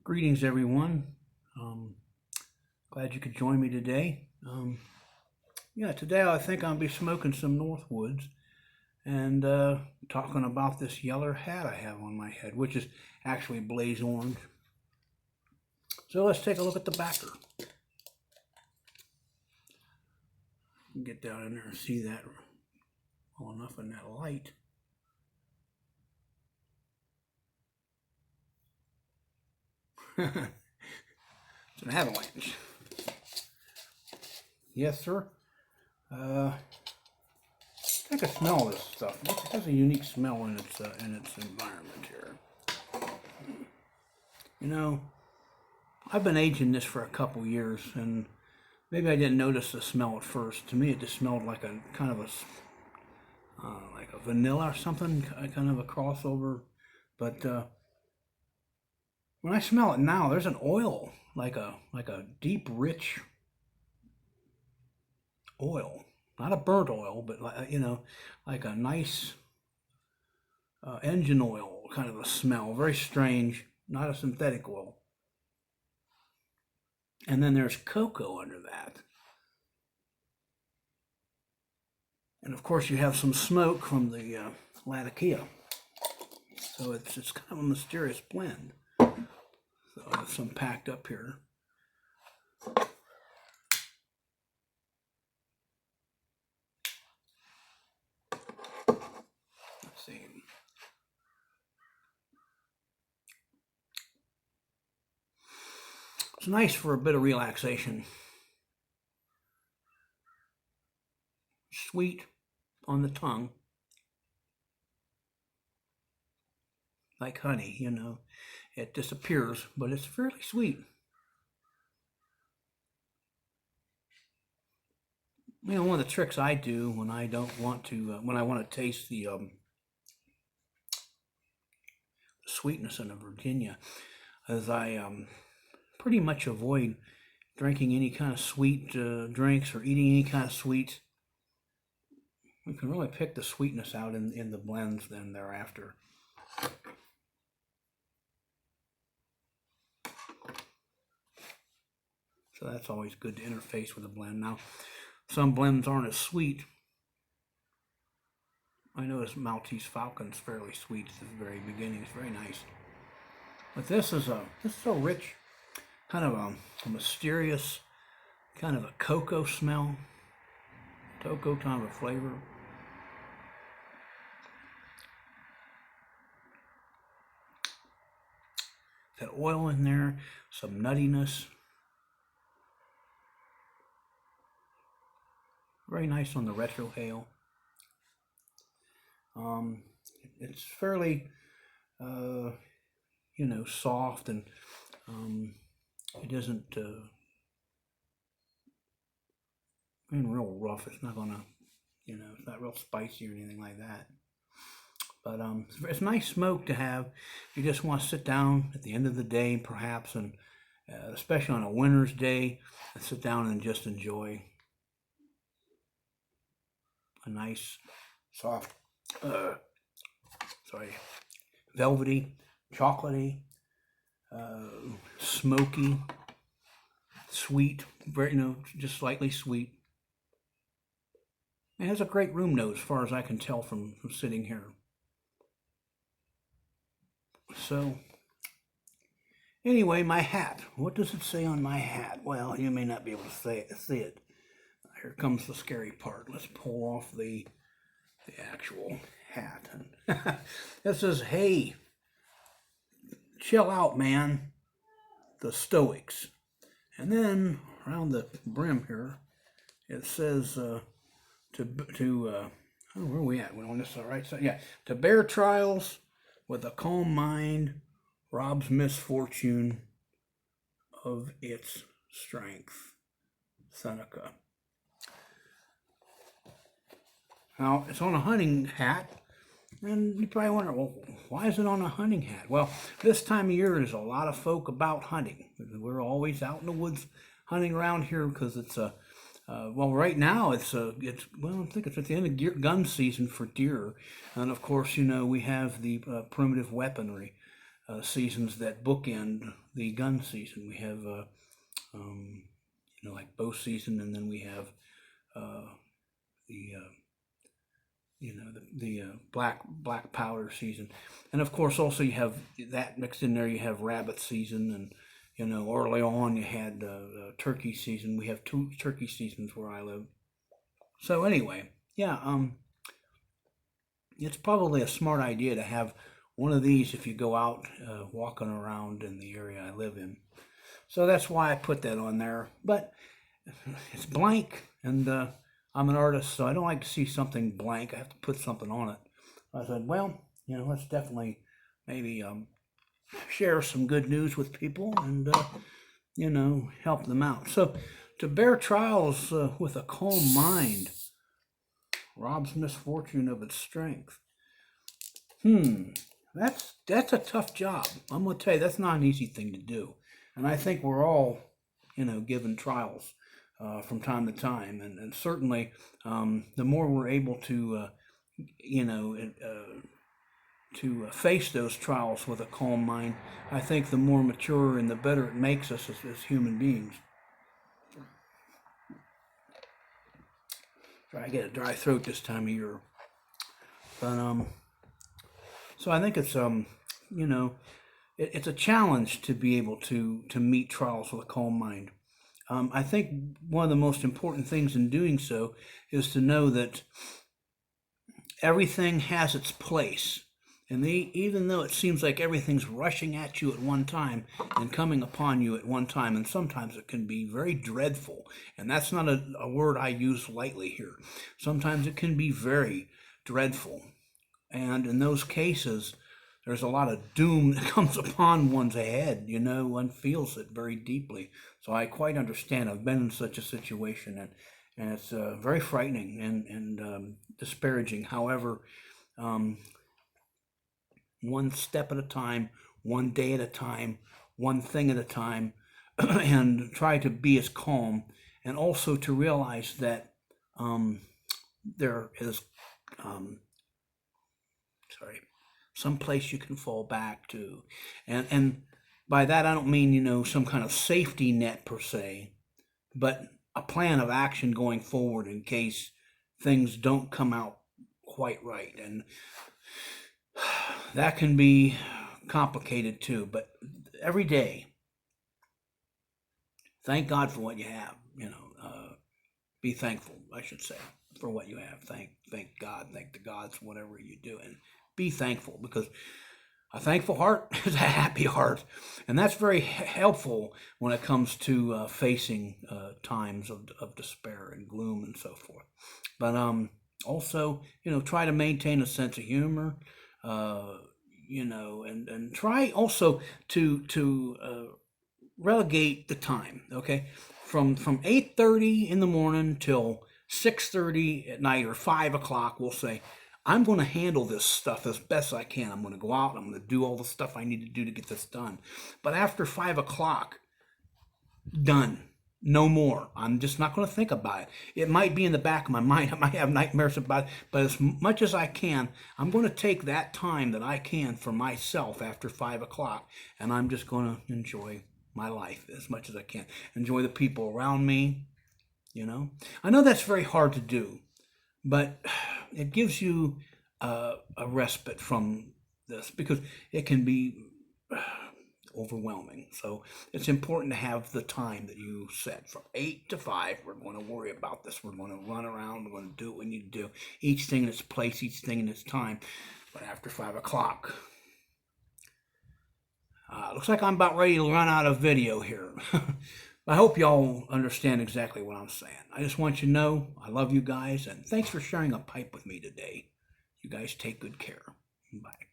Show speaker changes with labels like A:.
A: Greetings, everyone. Glad you could join me today. Today I think I'll be smoking some Northwoods and talking about this yellow hat I have on my head, which is actually blaze orange. So let's take a look at the backer. Get down in there and see that well enough in that light. It's an avalanche. Yes, sir. Take a smell of this stuff. It has a unique smell in its environment here. You know, I've been aging this for a couple years, and maybe I didn't notice the smell at first. To me, it just smelled like a kind of like a vanilla or something, kind of a crossover. But when I smell it now, there's an oil, like a deep, rich oil, not a burnt oil, but like a nice engine oil kind of a smell. Very strange, not a synthetic oil. And then there's cocoa under that. And of course you have some smoke from the Latakia. So it's kind of a mysterious blend. So I have some packed up here. Let's see. It's nice for a bit of relaxation. Sweet on the tongue. Like honey, it disappears, but it's fairly sweet. One of the tricks I do when I don't want to, when I want to taste the sweetness in a Virginia, is I pretty much avoid drinking any kind of sweet drinks or eating any kind of sweets. You can really pick the sweetness out in the blends then thereafter. So that's always good to interface with a blend. Now, some blends aren't as sweet. I noticed Maltese Falcon's fairly sweet at the very beginning. It's very nice. But this is a rich, kind of a mysterious, kind of a cocoa smell. Cocoa kind of a flavor. That oil in there, some nuttiness. Very nice on the retrohale. It's fairly, soft, and it isn't real rough. It's not gonna, it's not real spicy or anything like that. But it's nice smoke to have. You just want to sit down at the end of the day, perhaps, and especially on a winter's day, and sit down and just enjoy a nice, soft, velvety, chocolatey, smoky, sweet, very, just slightly sweet. It has a great room note as far as I can tell from sitting here. So, anyway, my hat. What does it say on my hat? Well, you may not be able to see it. Here comes the scary part. Let's pull off the actual hat. It says, "Hey, chill out, man. The Stoics." And then around the brim here, it says oh, where are we at? We're on this right side. Yeah, to bear trials with a calm mind robs misfortune of its strength. Seneca. Now, it's on a hunting hat, and you probably wonder, well, why is it on a hunting hat? Well, this time of year, there's a lot of folk about hunting. We're always out in the woods hunting around here because it's right now I think it's at the end of gun season for deer, and of course, we have the primitive weaponry seasons that bookend the gun season. We have, like bow season, and then we have the the black powder season, and of course also you have that mixed in there. You have rabbit season, and early on you had turkey season. We have 2 turkey seasons where I live. So anyway, yeah, it's probably a smart idea to have one of these if you go out walking around in the area I live in. So that's why I put that on there. But it's blank, and I'm an artist, so I don't like to see something blank. I have to put something on it. I said, well, let's definitely maybe share some good news with people and, help them out. So to bear trials with a calm mind robs misfortune of its strength. That's a tough job. I'm going to tell you, that's not an easy thing to do. And I think we're all, given trials from time to time. And certainly the more we're able to, face those trials with a calm mind, I think the more mature and the better it makes us as human beings. Try to get a dry throat this time of year. But so I think it's it's a challenge to be able to meet trials with a calm mind. I think one of the most important things in doing so is to know that everything has its place. And even though it seems like everything's rushing at you at one time and coming upon you at one time, and sometimes it can be very dreadful, and that's not a word I use lightly here. Sometimes it can be very dreadful. And in those cases, there's a lot of doom that comes upon one's head. One feels it very deeply. So I quite understand. I've been in such a situation, and it's very frightening and disparaging. However, one step at a time, one day at a time, one thing at a time, and try to be as calm, and also to realize that there is some place you can fall back to. And by that I don't mean, some kind of safety net per se, but a plan of action going forward in case things don't come out quite right. And that can be complicated too, but every day, thank God for what you have. Be thankful, I should say, for what you have. Thank God, thank the gods, whatever you do, and be thankful, because a thankful heart is a happy heart, and that's very helpful when it comes to facing times of despair and gloom and so forth. But also, try to maintain a sense of humor. And try also to relegate the time, okay? From 8:30 in the morning till 6:30 at night, or 5 o'clock, we'll say, I'm going to handle this stuff as best I can. I'm going to go out, I'm going to do all the stuff I need to do to get this done. But after 5 o'clock, done. No more. I'm just not going to think about it. It might be in the back of my mind. I might have nightmares about it. But as much as I can, I'm going to take that time that I can for myself after 5 o'clock. And I'm just going to enjoy my life as much as I can. Enjoy the people around me. I know that's very hard to do. But it gives you a respite from this, because it can be overwhelming. So it's important to have the time that you set. From 8 to 5, we're going to worry about this. We're going to run around. We're going to do what we need to do. Each thing in its place, each thing in its time. But after 5 o'clock, looks like I'm about ready to run out of video here. I hope y'all understand exactly what I'm saying. I just want you to know I love you guys, and thanks for sharing a pipe with me today. You guys take good care. Bye.